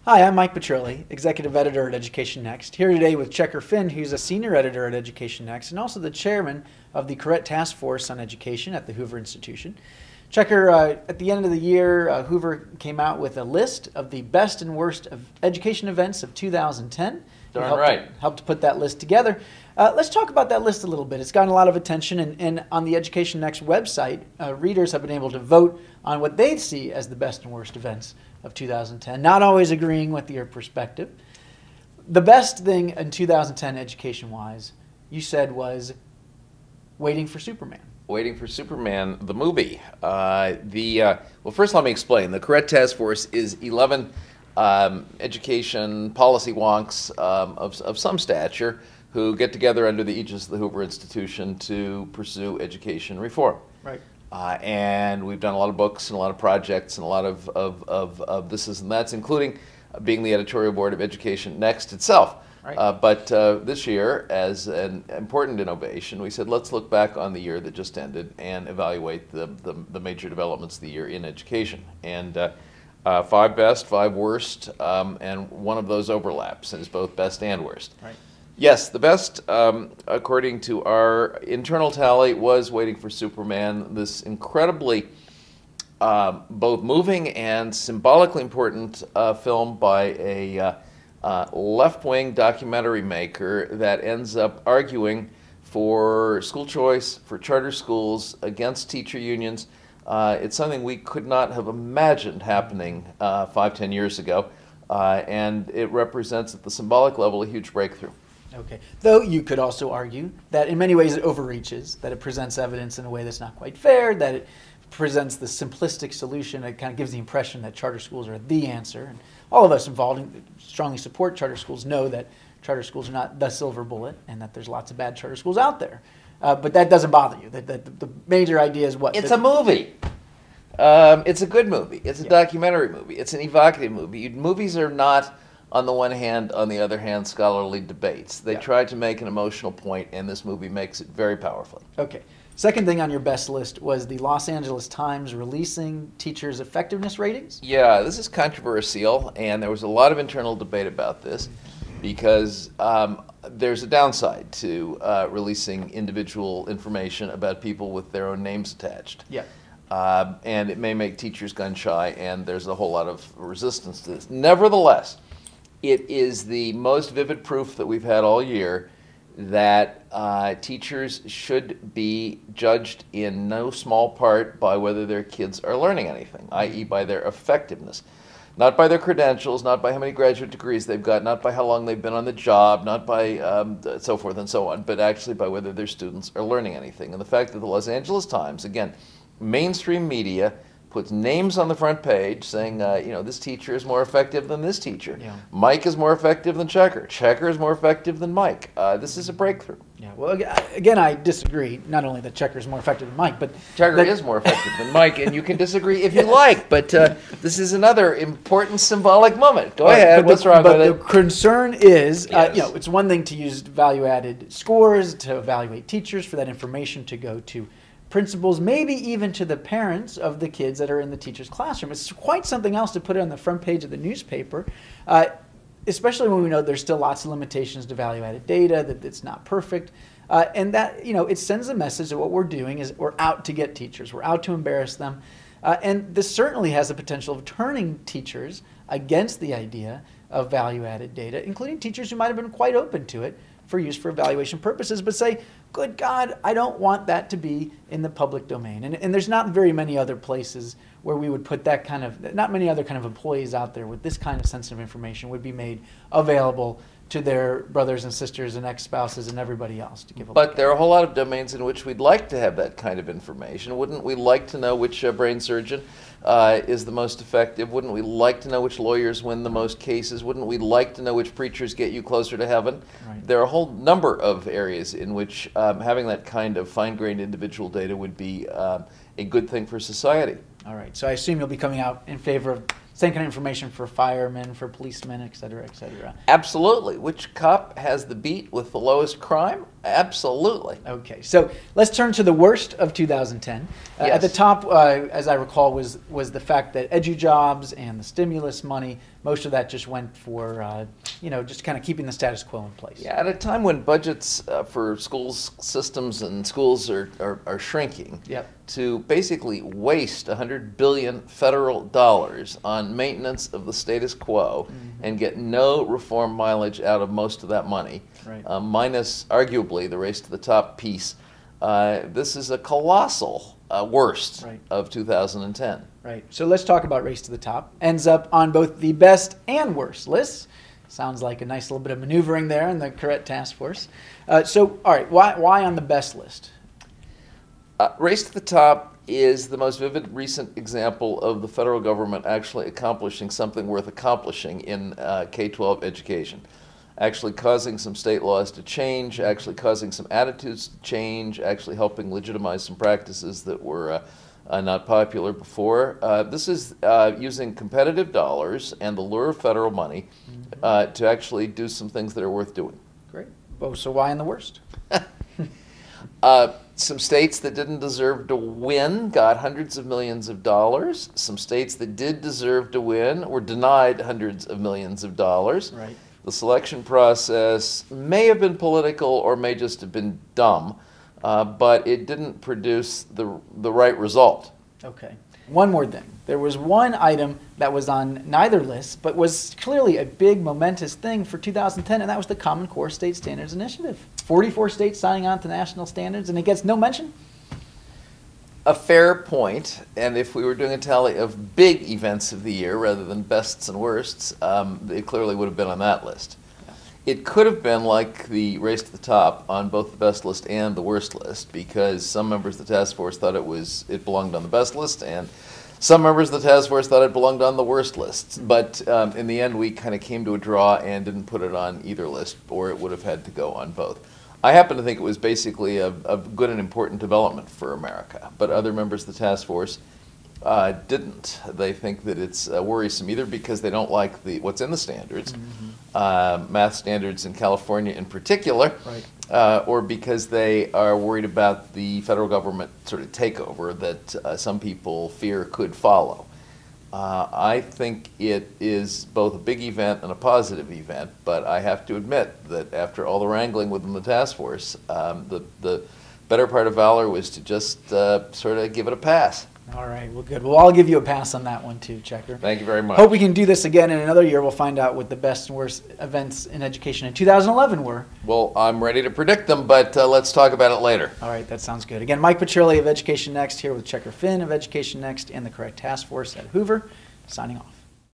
Hi, I'm Mike Petrilli, Executive Editor at Education Next, here today with Checker Finn, who's a Senior Editor at Education Next and also the Chairman of the Correct Task Force on Education at the Hoover Institution. Checker, at the end of the year, Hoover came out with a list of the best and worst of education events of 2010. Darn right. Helped to put that list together. Let's talk about that list a little bit. It's gotten a lot of attention, and on the Education Next website, readers have been able to vote on what they see as the best and worst events of 2010, not always agreeing with your perspective. The best thing in 2010 education-wise, you said, was Waiting for Superman. Waiting for Superman, the movie. Well, first let me explain. The Correct Task Force is 11 education policy wonks of some stature who get together under the aegis of the Hoover Institution to pursue education reform. Right. And we've done a lot of books and a lot of projects and a lot of thises and that's, including being the editorial board of Education Next itself. Right. But this year, as an important innovation, we said let's look back on the year that just ended and evaluate the major developments of the year in education. And 5 best, 5 worst, and one of those overlaps and is both best and worst. Right. Yes, the best, according to our internal tally, was Waiting for Superman, this incredibly both moving and symbolically important film by a left-wing documentary maker that ends up arguing for school choice, for charter schools, against teacher unions. It's something we could not have imagined happening 5-10 years ago, and it represents at the symbolic level a huge breakthrough. Okay. Though you could also argue that in many ways it overreaches, that it presents evidence in a way that's not quite fair, that it presents the simplistic solution. It kind of gives the impression that charter schools are the answer. And all of us involved strongly support charter schools, know that charter schools are not the silver bullet and that there's lots of bad charter schools out there. But that doesn't bother you. The major idea is what? It's a movie. It's a good movie. It's a documentary movie. It's an evocative movie. Movies are not, on the one hand, on the other hand, scholarly debates. They try to make an emotional point, and this movie makes it very powerfully. Okay. Second thing on your best list was the Los Angeles Times releasing teachers' effectiveness ratings. Yeah, this is controversial, and there was a lot of internal debate about this because there's a downside to releasing individual information about people with their own names attached. Yeah. And it may make teachers gun shy, and there's a whole lot of resistance to this. Nevertheless, it is the most vivid proof that we've had all year that teachers should be judged in no small part by whether their kids are learning anything, i.e. by their effectiveness. Not by their credentials, not by how many graduate degrees they've got, not by how long they've been on the job, not by so forth and so on, but actually by whether their students are learning anything. And the fact that the Los Angeles Times, again, mainstream media, puts names on the front page saying, you know, this teacher is more effective than this teacher. Yeah. Mike is more effective than Checker. Checker is more effective than Mike. This is a breakthrough. Yeah. Well, again, I disagree. Not only that Checker is more effective than Mike, but Checker is more effective than Mike, and you can disagree if you like. But this is another important symbolic moment. Go ahead. What's wrong with it? But the concern is, you know, it's one thing to use value-added scores to evaluate teachers, for that information to go to principals, maybe even to the parents of the kids that are in the teacher's classroom. It's quite something else to put it on the front page of the newspaper, especially when we know there's still lots of limitations to value-added data, that it's not perfect, and that, you know, it sends a message that what we're doing is we're out to get teachers, we're out to embarrass them, and this certainly has the potential of turning teachers against the idea of value-added data, including teachers who might have been quite open to it for use for evaluation purposes, but say, good God, I don't want that to be in the public domain. And there's not very many other places where we would put that kind of, not many other kind of employees out there with this kind of sensitive information would be made available to their brothers and sisters and ex-spouses and everybody else to give a look But there are a whole lot of domains in which we'd like to have that kind of information. Wouldn't we like to know which brain surgeon is the most effective? Wouldn't we like to know which lawyers win the most cases? Wouldn't we like to know which preachers get you closer to heaven? Right. There are a whole number of areas in which having that kind of fine-grained individual data would be a good thing for society. All right, so I assume you'll be coming out in favor of same kind of information for firemen, for policemen, et cetera, et cetera. Absolutely. Which cop has the beat with the lowest crime? Absolutely. Okay, so let's turn to the worst of 2010. Yes. At the top, as I recall, was the fact that edu-jobs and the stimulus money, most of that just went for, just kind of keeping the status quo in place. Yeah, at a time when budgets for schools systems and schools are shrinking, Yep. to basically waste $100 billion federal dollars on maintenance of the status quo and get no reform mileage out of most of that money, Right. Minus arguably the race to the top piece. This is a colossal worst Right. of 2010. Right. So let's talk about Race to the Top. Ends up on both the best and worst lists. Sounds like a nice little bit of maneuvering there in the correct task force. So, all right, why on the best list? Race to the Top is the most vivid recent example of the federal government actually accomplishing something worth accomplishing in K-12 education. Actually causing some state laws to change, actually causing some attitudes to change, actually helping legitimize some practices that were not popular before. This is using competitive dollars and the lure of federal money to actually do some things that are worth doing. Great. Oh, so why on the worst? Some states that didn't deserve to win got hundreds of millions of dollars. Some states that did deserve to win were denied hundreds of millions of dollars. Right. The selection process may have been political or may just have been dumb, but it didn't produce the right result. Okay. One more thing. There was one item that was on neither list, but was clearly a big momentous thing for 2010, and that was the Common Core State Standards Initiative. 44 states signing on to national standards, and it gets no mention? A fair point, and if we were doing a tally of big events of the year rather than bests and worsts, it clearly would have been on that list. Yeah. It could have been like the Race to the Top on both the best list and the worst list, because some members of the task force thought it belonged on the best list, and some members of the task force thought it belonged on the worst list. But in the end, we kind of came to a draw and didn't put it on either list, or it would have had to go on both. I happen to think it was basically a good and important development for America, but other members of the task force didn't. They think that it's worrisome, either because they don't like what's in the standards, math standards in California in particular, Right. Or because they are worried about the federal government sort of takeover that some people fear could follow. I think it is both a big event and a positive event, but I have to admit that after all the wrangling within the task force, the better part of valor was to just sort of give it a pass. All right, well, good. Well, I'll give you a pass on that one too, Checker. Thank you very much. Hope we can do this again in another year. We'll find out what the best and worst events in education in 2011 were. Well, I'm ready to predict them, but let's talk about it later. All right, that sounds good. Again, Mike Petrilli of Education Next here with Checker Finn of Education Next and the Correct Task Force at Hoover, signing off.